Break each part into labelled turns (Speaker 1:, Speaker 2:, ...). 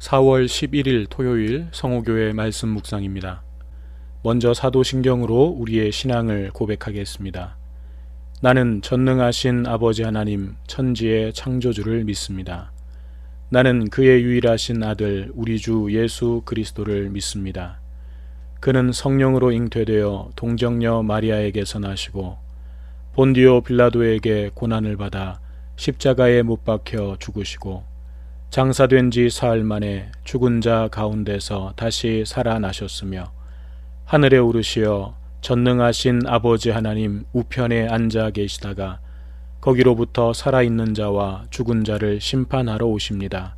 Speaker 1: 4월 11일 토요일 성호교회 말씀 묵상입니다. 먼저 사도신경으로 우리의 신앙을 고백하겠습니다. 나는 전능하신 아버지 하나님 천지의 창조주를 믿습니다. 나는 그의 유일하신 아들 우리 주 예수 그리스도를 믿습니다. 그는 성령으로 잉태되어 동정녀 마리아에게서 나시고 본디오 빌라도에게 고난을 받아 십자가에 못 박혀 죽으시고 장사된 지 사흘 만에 죽은 자 가운데서 다시 살아나셨으며 하늘에 오르시어 전능하신 아버지 하나님 우편에 앉아 계시다가 거기로부터 살아있는 자와 죽은 자를 심판하러 오십니다.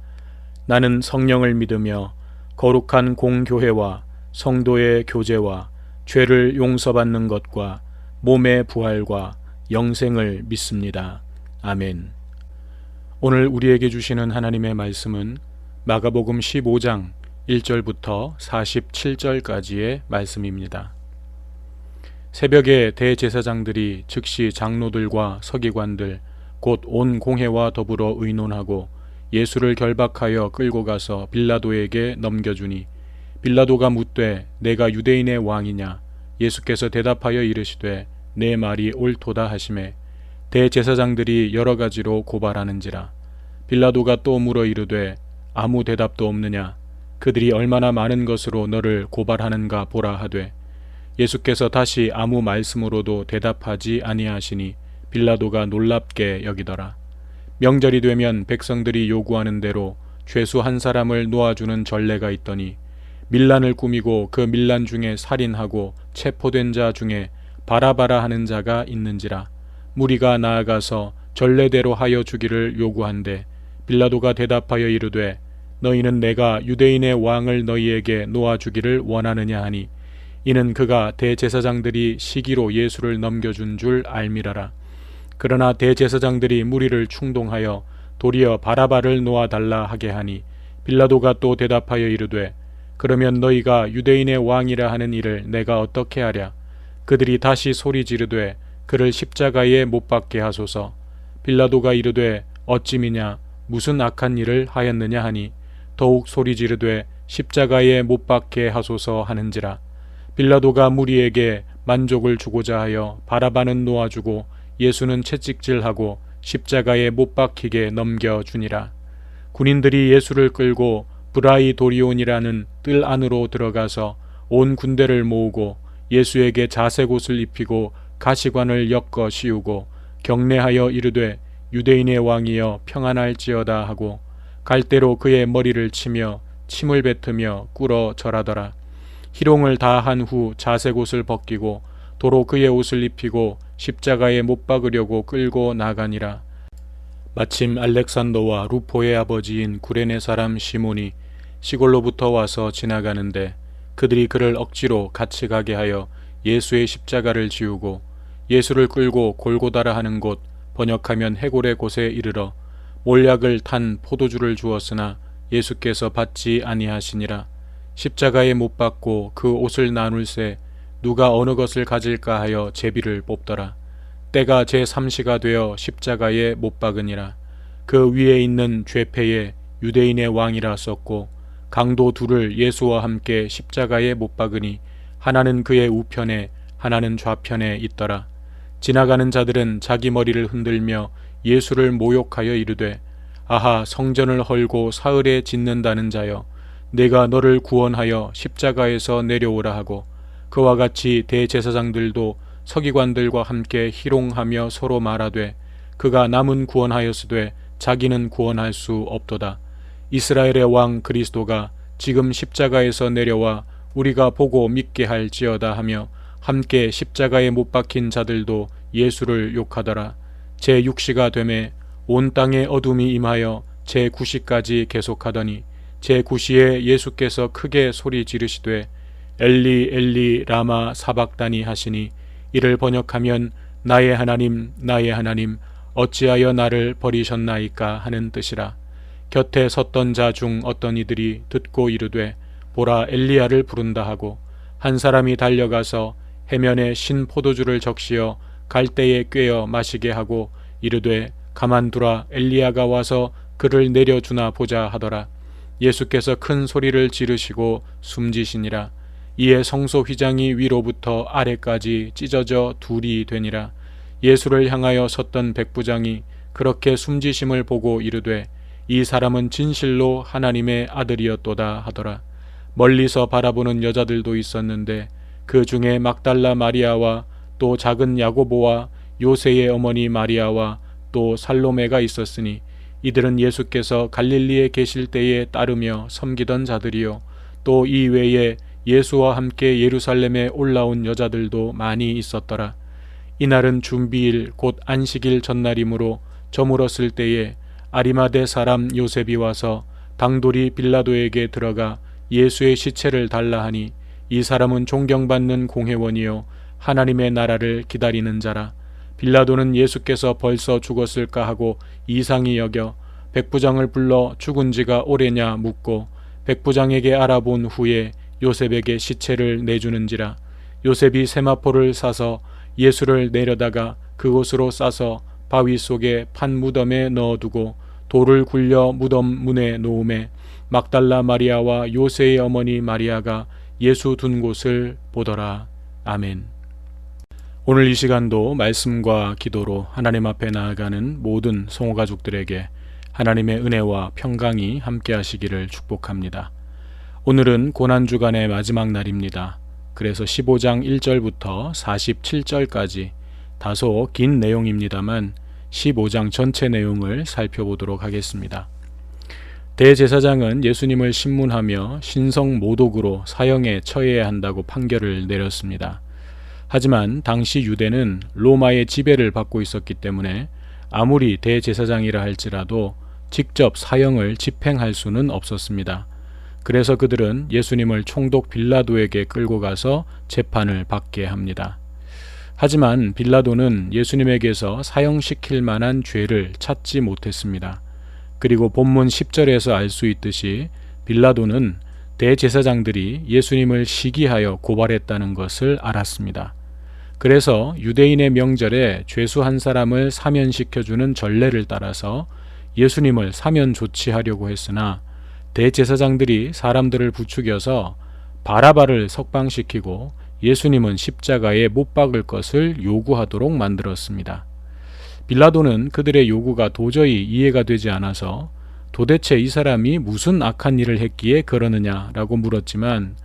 Speaker 1: 나는 성령을 믿으며 거룩한 공교회와 성도의 교제와 죄를 용서받는 것과 몸의 부활과 영생을 믿습니다. 아멘. 오늘 우리에게 주시는 하나님의 말씀은 마가복음 15장 1절부터 47절까지의 말씀입니다. 새벽에 대제사장들이 즉시 장로들과 서기관들 곧 온 공회와 더불어 의논하고 예수를 결박하여 끌고 가서 빌라도에게 넘겨주니 빌라도가 묻되 내가 유대인의 왕이냐? 예수께서 대답하여 이르시되 내 말이 옳도다 하시매 대제사장들이 여러 가지로 고발하는지라. 빌라도가 또 물어 이르되 아무 대답도 없느냐? 그들이 얼마나 많은 것으로 너를 고발하는가 보라 하되 예수께서 다시 아무 말씀으로도 대답하지 아니하시니 빌라도가 놀랍게 여기더라. 명절이 되면 백성들이 요구하는 대로 죄수 한 사람을 놓아주는 전례가 있더니 밀란을 꾸미고 그 밀란 중에 살인하고 체포된 자 중에 바라바라 하는 자가 있는지라. 무리가 나아가서 전례대로 하여 주기를 요구한데 빌라도가 대답하여 이르되 너희는 내가 유대인의 왕을 너희에게 놓아주기를 원하느냐 하니 이는 그가 대제사장들이 시기로 예수를 넘겨준 줄 알미라라. 그러나 대제사장들이 무리를 충동하여 도리어 바라바를 놓아달라 하게 하니 빌라도가 또 대답하여 이르되 그러면 너희가 유대인의 왕이라 하는 이를 내가 어떻게 하랴? 그들이 다시 소리 지르되 그를 십자가에 못 박게 하소서. 빌라도가 이르되 어찌미냐 무슨 악한 일을 하였느냐 하니 더욱 소리 지르되 십자가에 못 박게 하소서 하는지라. 빌라도가 무리에게 만족을 주고자 하여 바라바는 놓아주고 예수는 채찍질하고 십자가에 못 박히게 넘겨주니라. 군인들이 예수를 끌고 브라이도리온이라는 뜰 안으로 들어가서 온 군대를 모으고 예수에게 자색 옷을 입히고 가시관을 엮어 씌우고 경례하여 이르되 유대인의 왕이여 평안할지어다 하고 갈대로 그의 머리를 치며 침을 뱉으며 꿇어 절하더라. 희롱을 다 한 후 자색 옷을 벗기고 도로 그의 옷을 입히고 십자가에 못 박으려고 끌고 나가니라. 마침 알렉산더와 루포의 아버지인 구레네 사람 시몬이 시골로부터 와서 지나가는데 그들이 그를 억지로 같이 가게 하여 예수의 십자가를 지우고 예수를 끌고 골고다라 하는 곳 번역하면 해골의 곳에 이르러 몰약을 탄 포도주를 주었으나 예수께서 받지 아니하시니라. 십자가에 못 박고 그 옷을 나눌새 누가 어느 것을 가질까 하여 제비를 뽑더라. 때가 제3시가 되어 십자가에 못 박으니라. 그 위에 있는 죄패에 유대인의 왕이라 썼고 강도 둘을 예수와 함께 십자가에 못 박으니 하나는 그의 우편에 하나는 좌편에 있더라. 지나가는 자들은 자기 머리를 흔들며 예수를 모욕하여 이르되 아하 성전을 헐고 사흘에 짓는다는 자여 내가 너를 구원하여 십자가에서 내려오라 하고 그와 같이 대제사장들도 서기관들과 함께 희롱하며 서로 말하되 그가 남은 구원하였으되 자기는 구원할 수 없도다. 이스라엘의 왕 그리스도가 지금 십자가에서 내려와 우리가 보고 믿게 할지어다 하며 함께 십자가에 못 박힌 자들도 예수를 욕하더라. 제6시가 되매 온 땅에 어둠이 임하여 제9시까지 계속하더니 제9시에 예수께서 크게 소리 지르시되 엘리 엘리 라마 사박다니 하시니 이를 번역하면 나의 하나님 나의 하나님 어찌하여 나를 버리셨나이까 하는 뜻이라. 곁에 섰던 자 중 어떤 이들이 듣고 이르되 보라 엘리야를 부른다 하고 한 사람이 달려가서 해면에 신 포도주를 적시어 갈대에 꿰어 마시게 하고 이르되 가만두라 엘리야가 와서 그를 내려주나 보자 하더라. 예수께서 큰 소리를 지르시고 숨지시니라. 이에 성소 휘장이 위로부터 아래까지 찢어져 둘이 되니라. 예수를 향하여 섰던 백부장이 그렇게 숨지심을 보고 이르되 이 사람은 진실로 하나님의 아들이었도다 하더라. 멀리서 바라보는 여자들도 있었는데 그 중에 막달라 마리아와 또 작은 야고보와 요새의 어머니 마리아와 또 살로메가 있었으니 이들은 예수께서 갈릴리에 계실 때에 따르며 섬기던 자들이요 또 이 외에 예수와 함께 예루살렘에 올라온 여자들도 많이 있었더라. 이날은 준비일 곧 안식일 전날이므로 저물었을 때에 아리마대 사람 요셉이 와서 당돌이 빌라도에게 들어가 예수의 시체를 달라 하니 이 사람은 존경받는 공회원이요 하나님의 나라를 기다리는 자라. 빌라도는 예수께서 벌써 죽었을까 하고 이상히 여겨 백부장을 불러 죽은 지가 오래냐 묻고 백부장에게 알아본 후에 요셉에게 시체를 내주는지라. 요셉이 세마포를 사서 예수를 내려다가 그곳으로 싸서 바위 속에 판 무덤에 넣어두고 돌을 굴려 무덤 문에 놓음에 막달라 마리아와 요새의 어머니 마리아가 예수 둔 곳을 보더라. 아멘. 오늘 이 시간도 말씀과 기도로 하나님 앞에 나아가는 모든 성호 가족들에게 하나님의 은혜와 평강이 함께 하시기를 축복합니다. 오늘은 고난주간의 마지막 날입니다. 그래서 15장 1절부터 47절까지 다소 긴 내용입니다만 15장 전체 내용을 살펴보도록 하겠습니다. 대제사장은 예수님을 신문하며 신성 모독으로 사형에 처해야 한다고 판결을 내렸습니다. 하지만 당시 유대는 로마의 지배를 받고 있었기 때문에 아무리 대제사장이라 할지라도 직접 사형을 집행할 수는 없었습니다. 그래서 그들은 예수님을 총독 빌라도에게 끌고 가서 재판을 받게 합니다. 하지만 빌라도는 예수님에게서 사형시킬 만한 죄를 찾지 못했습니다. 그리고 본문 10절에서 알 수 있듯이 빌라도는 대제사장들이 예수님을 시기하여 고발했다는 것을 알았습니다. 그래서 유대인의 명절에 죄수 한 사람을 사면시켜주는 전례를 따라서 예수님을 사면 조치하려고 했으나 대제사장들이 사람들을 부추겨서 바라바를 석방시키고 예수님은 십자가에 못 박을 것을 요구하도록 만들었습니다. 빌라도는 그들의 요구가 도저히 이해가 되지 않아서 도대체 이 사람이 무슨 악한 일을 했기에 그러느냐라고 물었지만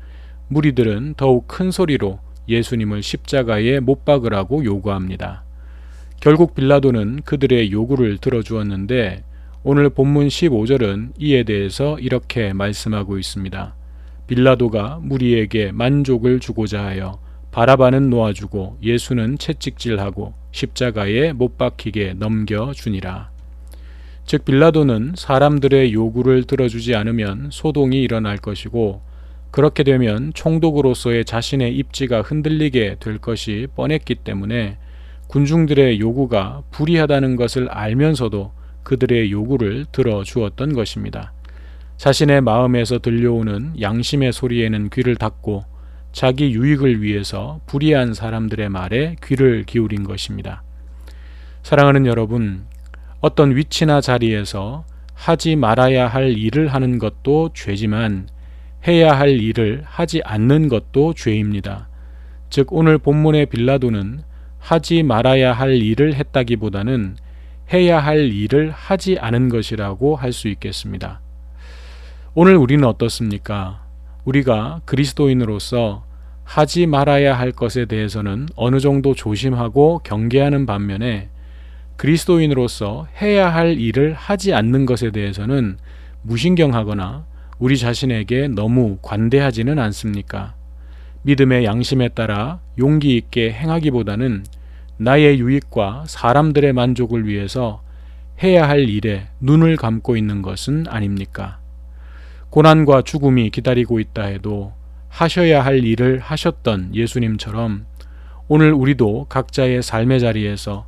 Speaker 1: 무리들은 더욱 큰 소리로 예수님을 십자가에 못 박으라고 요구합니다. 결국 빌라도는 그들의 요구를 들어주었는데 오늘 본문 15절은 이에 대해서 이렇게 말씀하고 있습니다. 빌라도가 무리에게 만족을 주고자 하여 바라바는 놓아주고 예수는 채찍질하고 십자가에 못 박히게 넘겨주니라. 즉 빌라도는 사람들의 요구를 들어주지 않으면 소동이 일어날 것이고 그렇게 되면 총독으로서의 자신의 입지가 흔들리게 될 것이 뻔했기 때문에 군중들의 요구가 불이하다는 것을 알면서도 그들의 요구를 들어주었던 것입니다. 자신의 마음에서 들려오는 양심의 소리에는 귀를 닫고 자기 유익을 위해서 불의한 사람들의 말에 귀를 기울인 것입니다. 사랑하는 여러분, 어떤 위치나 자리에서 하지 말아야 할 일을 하는 것도 죄지만 해야 할 일을 하지 않는 것도 죄입니다. 즉 오늘 본문의 빌라도는 하지 말아야 할 일을 했다기보다는 해야 할 일을 하지 않은 것이라고 할 수 있겠습니다. 오늘 우리는 어떻습니까? 우리가 그리스도인으로서 하지 말아야 할 것에 대해서는 어느 정도 조심하고 경계하는 반면에 그리스도인으로서 해야 할 일을 하지 않는 것에 대해서는 무신경하거나 우리 자신에게 너무 관대하지는 않습니까? 믿음의 양심에 따라 용기 있게 행하기보다는 나의 유익과 사람들의 만족을 위해서 해야 할 일에 눈을 감고 있는 것은 아닙니까? 고난과 죽음이 기다리고 있다 해도 하셔야 할 일을 하셨던 예수님처럼 오늘 우리도 각자의 삶의 자리에서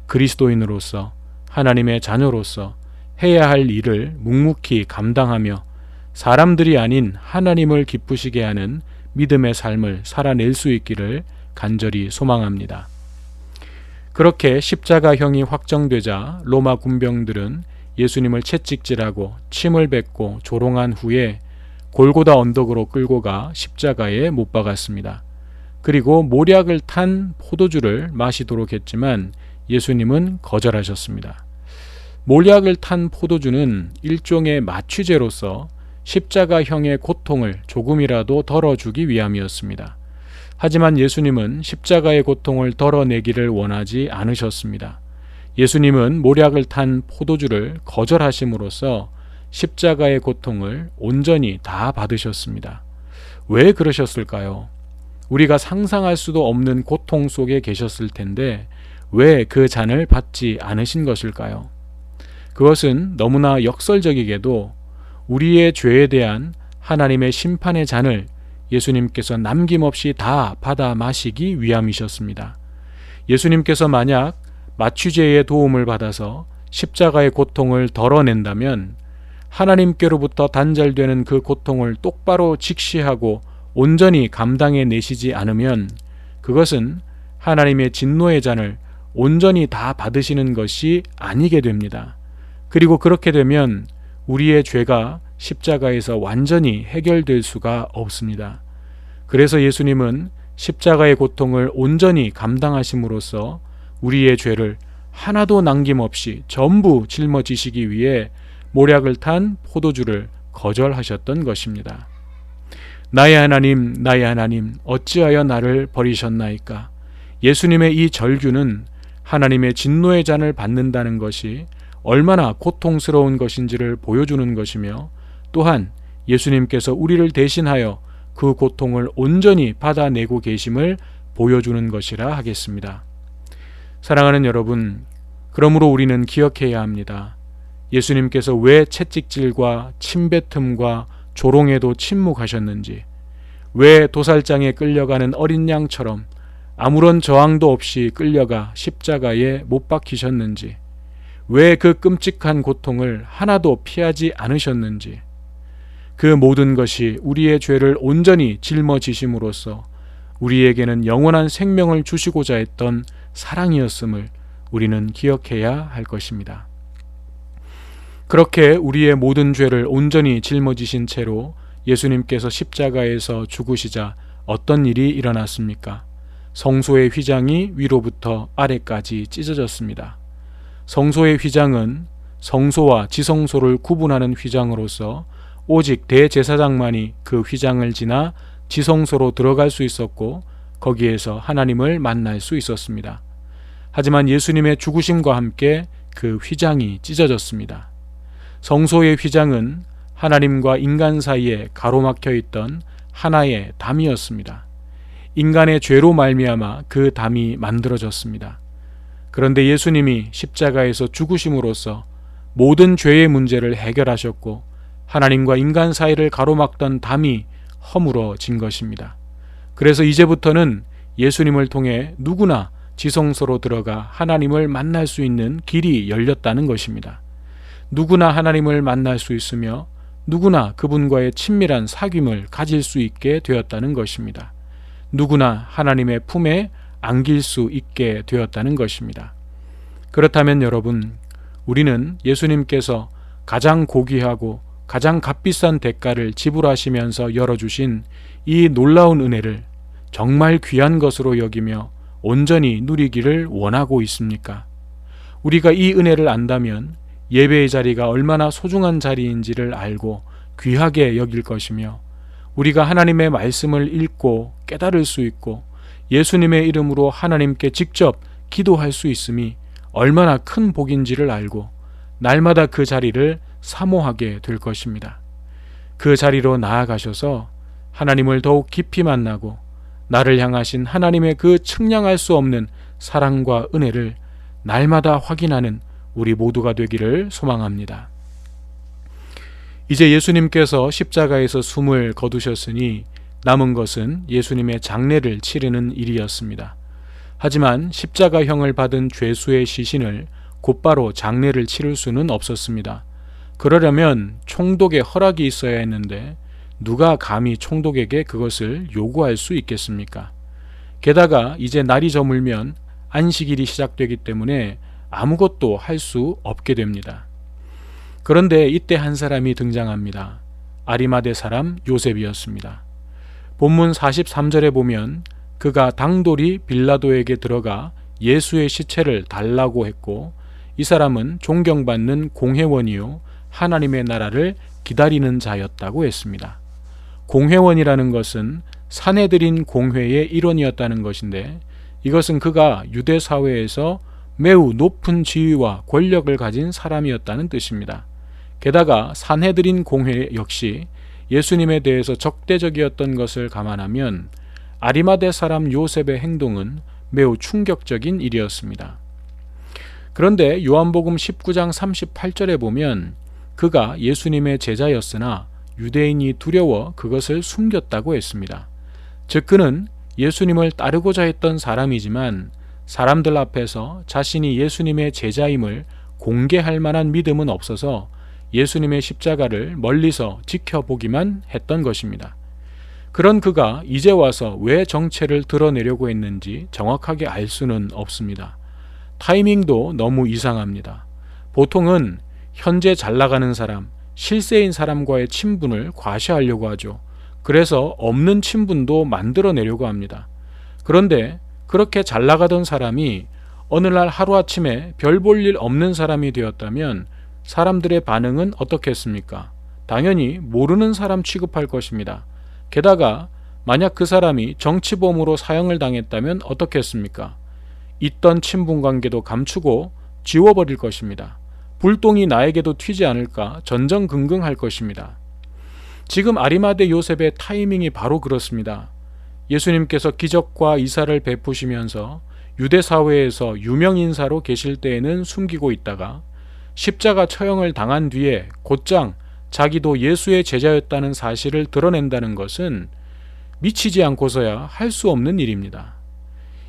Speaker 1: 그리스도인으로서 하나님의 자녀로서 해야 할 일을 묵묵히 감당하며 사람들이 아닌 하나님을 기쁘시게 하는 믿음의 삶을 살아낼 수 있기를 간절히 소망합니다. 그렇게 십자가형이 확정되자 로마 군병들은 예수님을 채찍질하고 침을 뱉고 조롱한 후에 골고다 언덕으로 끌고 가 십자가에 못 박았습니다. 그리고 모략을 탄 포도주를 마시도록 했지만 예수님은 거절하셨습니다. 모략을 탄 포도주는 일종의 마취제로서 십자가형의 고통을 조금이라도 덜어주기 위함이었습니다. 하지만 예수님은 십자가의 고통을 덜어내기를 원하지 않으셨습니다. 예수님은 모략을 탄 포도주를 거절하심으로써 십자가의 고통을 온전히 다 받으셨습니다. 왜 그러셨을까요? 우리가 상상할 수도 없는 고통 속에 계셨을 텐데 왜 그 잔을 받지 않으신 것일까요? 그것은 너무나 역설적이게도 우리의 죄에 대한 하나님의 심판의 잔을 예수님께서 남김없이 다 받아 마시기 위함이셨습니다. 예수님께서 만약 마취제의 도움을 받아서 십자가의 고통을 덜어낸다면 하나님께로부터 단절되는 그 고통을 똑바로 직시하고 온전히 감당해 내시지 않으면 그것은 하나님의 진노의 잔을 온전히 다 받으시는 것이 아니게 됩니다. 그리고 그렇게 되면 우리의 죄가 십자가에서 완전히 해결될 수가 없습니다. 그래서 예수님은 십자가의 고통을 온전히 감당하심으로써 우리의 죄를 하나도 남김없이 전부 짊어지시기 위해 모략을 탄 포도주를 거절하셨던 것입니다. 나의 하나님, 어찌하여 나를 버리셨나이까? 예수님의 이 절규는 하나님의 진노의 잔을 받는다는 것이 얼마나 고통스러운 것인지를 보여주는 것이며 또한 예수님께서 우리를 대신하여 그 고통을 온전히 받아내고 계심을 보여주는 것이라 하겠습니다. 사랑하는 여러분, 그러므로 우리는 기억해야 합니다. 예수님께서 왜 채찍질과 침뱉음과 조롱에도 침묵하셨는지, 왜 도살장에 끌려가는 어린 양처럼 아무런 저항도 없이 끌려가 십자가에 못 박히셨는지, 왜 그 끔찍한 고통을 하나도 피하지 않으셨는지, 그 모든 것이 우리의 죄를 온전히 짊어지심으로써 우리에게는 영원한 생명을 주시고자 했던 사랑이었음을 우리는 기억해야 할 것입니다. 그렇게 우리의 모든 죄를 온전히 짊어지신 채로 예수님께서 십자가에서 죽으시자 어떤 일이 일어났습니까? 성소의 휘장이 위로부터 아래까지 찢어졌습니다. 성소의 휘장은 성소와 지성소를 구분하는 휘장으로서 오직 대제사장만이 그 휘장을 지나 지성소로 들어갈 수 있었고 거기에서 하나님을 만날 수 있었습니다. 하지만 예수님의 죽으심과 함께 그 휘장이 찢어졌습니다. 성소의 휘장은 하나님과 인간 사이에 가로막혀 있던 하나의 담이었습니다. 인간의 죄로 말미암아 그 담이 만들어졌습니다. 그런데 예수님이 십자가에서 죽으심으로써 모든 죄의 문제를 해결하셨고 하나님과 인간 사이를 가로막던 담이 허물어진 것입니다. 그래서 이제부터는 예수님을 통해 누구나 지성소로 들어가 하나님을 만날 수 있는 길이 열렸다는 것입니다. 누구나 하나님을 만날 수 있으며 누구나 그분과의 친밀한 사귐을 가질 수 있게 되었다는 것입니다. 누구나 하나님의 품에 안길 수 있게 되었다는 것입니다. 그렇다면 여러분, 우리는 예수님께서 가장 고귀하고 가장 값비싼 대가를 지불하시면서 열어주신 이 놀라운 은혜를 정말 귀한 것으로 여기며 온전히 누리기를 원하고 있습니까? 우리가 이 은혜를 안다면 예배의 자리가 얼마나 소중한 자리인지를 알고 귀하게 여길 것이며 우리가 하나님의 말씀을 읽고 깨달을 수 있고 예수님의 이름으로 하나님께 직접 기도할 수 있음이 얼마나 큰 복인지를 알고 날마다 그 자리를 사모하게 될 것입니다. 그 자리로 나아가셔서 하나님을 더욱 깊이 만나고 나를 향하신 하나님의 그 측량할 수 없는 사랑과 은혜를 날마다 확인하는 우리 모두가 되기를 소망합니다. 이제 예수님께서 십자가에서 숨을 거두셨으니 남은 것은 예수님의 장례를 치르는 일이었습니다. 하지만 십자가형을 받은 죄수의 시신을 곧바로 장례를 치를 수는 없었습니다. 그러려면 총독의 허락이 있어야 했는데 누가 감히 총독에게 그것을 요구할 수 있겠습니까? 게다가 이제 날이 저물면 안식일이 시작되기 때문에 아무것도 할 수 없게 됩니다. 그런데 이때 한 사람이 등장합니다. 아리마대 사람 요셉이었습니다. 본문 43절에 보면 그가 당돌이 빌라도에게 들어가 예수의 시체를 달라고 했고, 이 사람은 존경받는 공회원이요 하나님의 나라를 기다리는 자였다고 했습니다. 공회원이라는 것은 산헤드린 공회의 일원이었다는 것인데, 이것은 그가 유대 사회에서 매우 높은 지위와 권력을 가진 사람이었다는 뜻입니다. 게다가 산헤드린 공회 역시 예수님에 대해서 적대적이었던 것을 감안하면 아리마대 사람 요셉의 행동은 매우 충격적인 일이었습니다. 그런데 요한복음 19장 38절에 보면 그가 예수님의 제자였으나 유대인이 두려워 그것을 숨겼다고 했습니다. 즉 그는 예수님을 따르고자 했던 사람이지만 사람들 앞에서 자신이 예수님의 제자임을 공개할 만한 믿음은 없어서 예수님의 십자가를 멀리서 지켜보기만 했던 것입니다. 그런 그가 이제 와서 왜 정체를 드러내려고 했는지 정확하게 알 수는 없습니다. 타이밍도 너무 이상합니다. 보통은 현재 잘 나가는 사람, 실세인 사람과의 친분을 과시하려고 하죠. 그래서 없는 친분도 만들어내려고 합니다. 그런데 그렇게 잘 나가던 사람이 어느 날 하루아침에 별 볼 일 없는 사람이 되었다면 사람들의 반응은 어떻겠습니까? 당연히 모르는 사람 취급할 것입니다. 게다가 만약 그 사람이 정치범으로 사형을 당했다면 어떻겠습니까? 있던 친분관계도 감추고 지워버릴 것입니다. 불똥이 나에게도 튀지 않을까 전전긍긍할 것입니다. 지금 아리마대 요셉의 타이밍이 바로 그렇습니다. 예수님께서 기적과 이사를 베푸시면서 유대 사회에서 유명 인사로 계실 때에는 숨기고 있다가 십자가 처형을 당한 뒤에 곧장 자기도 예수의 제자였다는 사실을 드러낸다는 것은 미치지 않고서야 할 수 없는 일입니다.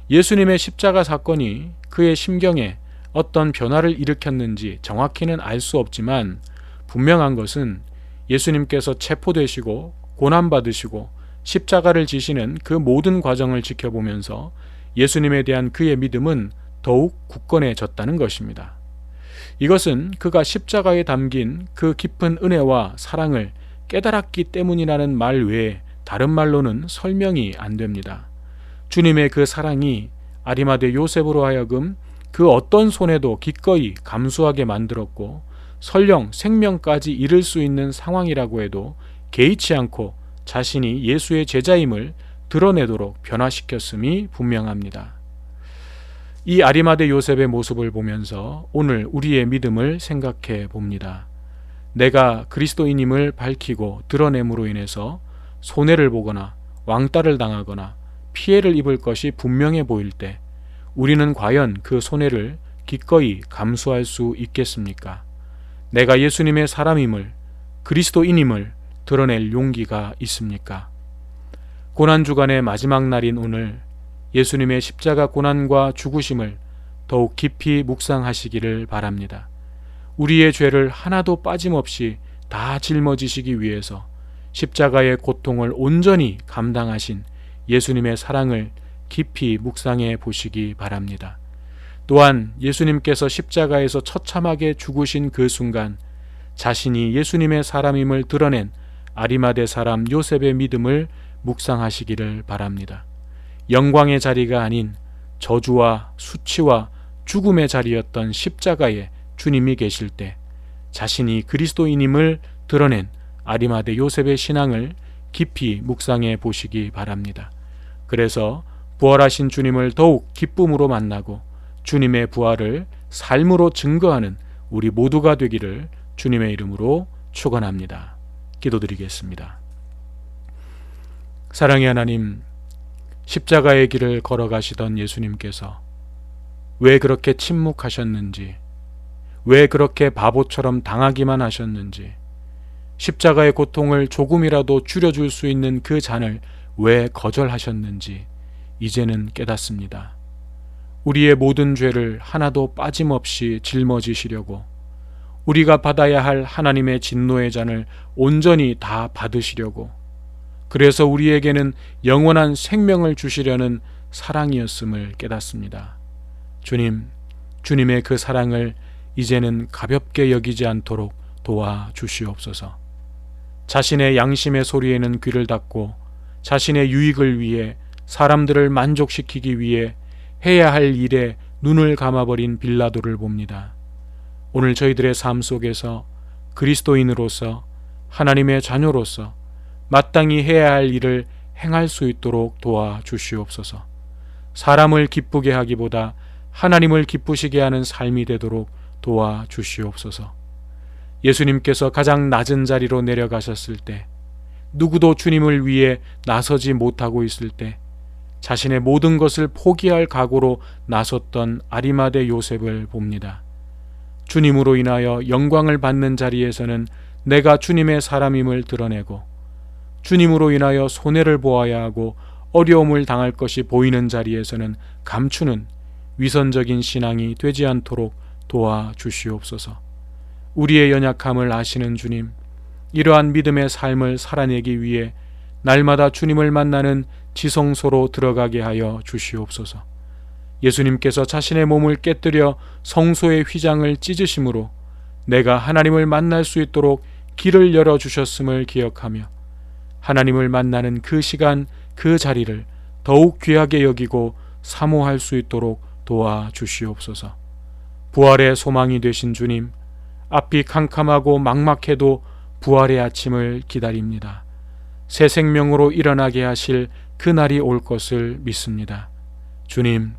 Speaker 1: 예수님의 십자가 사건이 그의 심경에 어떤 변화를 일으켰는지 정확히는 알 수 없지만 분명한 것은 예수님께서 체포되시고 고난받으시고 십자가를 지시는 그 모든 과정을 지켜보면서 예수님에 대한 그의 믿음은 더욱 굳건해졌다는 것입니다. 이것은 그가 십자가에 담긴 그 깊은 은혜와 사랑을 깨달았기 때문이라는 말 외에 다른 말로는 설명이 안 됩니다. 주님의 그 사랑이 아리마대 요셉으로 하여금 그 어떤 손해도 기꺼이 감수하게 만들었고 설령 생명까지 잃을 수 있는 상황이라고 해도 개의치 않고 자신이 예수의 제자임을 드러내도록 변화시켰음이 분명합니다. 이 아리마대 요셉의 모습을 보면서 오늘 우리의 믿음을 생각해 봅니다. 내가 그리스도인임을 밝히고 드러냄으로 인해서 손해를 보거나 왕따를 당하거나 피해를 입을 것이 분명해 보일 때 우리는 과연 그 손해를 기꺼이 감수할 수 있겠습니까? 내가 예수님의 사람임을, 그리스도인임을 드러낼 용기가 있습니까? 고난주간의 마지막 날인 오늘 예수님의 십자가 고난과 죽으심을 더욱 깊이 묵상하시기를 바랍니다. 우리의 죄를 하나도 빠짐없이 다 짊어지시기 위해서 십자가의 고통을 온전히 감당하신 예수님의 사랑을 깊이 묵상해 보시기 바랍니다. 또한 예수님께서 십자가에서 처참하게 죽으신 그 순간 자신이 예수님의 사람임을 드러낸 아리마대 사람 요셉의 믿음을 묵상하시기를 바랍니다. 영광의 자리가 아닌 저주와 수치와 죽음의 자리였던 십자가에 주님이 계실 때 자신이 그리스도인임을 드러낸 아리마대 요셉의 신앙을 깊이 묵상해 보시기 바랍니다. 그래서 부활하신 주님을 더욱 기쁨으로 만나고 주님의 부활을 삶으로 증거하는 우리 모두가 되기를 주님의 이름으로 축원합니다. 기도드리겠습니다. 사랑의 하나님, 십자가의 길을 걸어가시던 예수님께서 왜 그렇게 침묵하셨는지, 왜 그렇게 바보처럼 당하기만 하셨는지, 십자가의 고통을 조금이라도 줄여줄 수 있는 그 잔을 왜 거절하셨는지 이제는 깨닫습니다. 우리의 모든 죄를 하나도 빠짐없이 짊어지시려고 우리가 받아야 할 하나님의 진노의 잔을 온전히 다 받으시려고 그래서 우리에게는 영원한 생명을 주시려는 사랑이었음을 깨닫습니다. 주님, 주님의 그 사랑을 이제는 가볍게 여기지 않도록 도와주시옵소서. 자신의 양심의 소리에는 귀를 닫고 자신의 유익을 위해 사람들을 만족시키기 위해 해야 할 일에 눈을 감아버린 빌라도를 봅니다. 오늘 저희들의 삶 속에서 그리스도인으로서 하나님의 자녀로서 마땅히 해야 할 일을 행할 수 있도록 도와주시옵소서. 사람을 기쁘게 하기보다 하나님을 기쁘시게 하는 삶이 되도록 도와주시옵소서. 예수님께서 가장 낮은 자리로 내려가셨을 때, 누구도 주님을 위해 나서지 못하고 있을 때 자신의 모든 것을 포기할 각오로 나섰던 아리마대 요셉을 봅니다. 주님으로 인하여 영광을 받는 자리에서는 내가 주님의 사람임을 드러내고, 주님으로 인하여 손해를 보아야 하고 어려움을 당할 것이 보이는 자리에서는 감추는 위선적인 신앙이 되지 않도록 도와주시옵소서. 우리의 연약함을 아시는 주님, 이러한 믿음의 삶을 살아내기 위해 날마다 주님을 만나는 지성소로 들어가게 하여 주시옵소서. 예수님께서 자신의 몸을 깨뜨려 성소의 휘장을 찢으심으로 내가 하나님을 만날 수 있도록 길을 열어주셨음을 기억하며 하나님을 만나는 그 시간, 그 자리를 더욱 귀하게 여기고 사모할 수 있도록 도와주시옵소서. 부활의 소망이 되신 주님, 앞이 캄캄하고 막막해도 부활의 아침을 기다립니다. 새 생명으로 일어나게 하실 그날이 올 것을 믿습니다. 주님,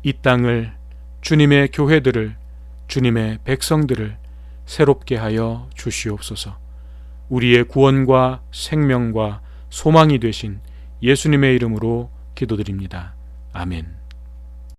Speaker 1: 이 땅을, 주님의 교회들을, 주님의 백성들을 새롭게 하여 주시옵소서. 우리의 구원과 생명과 소망이 되신 예수님의 이름으로 기도드립니다. 아멘.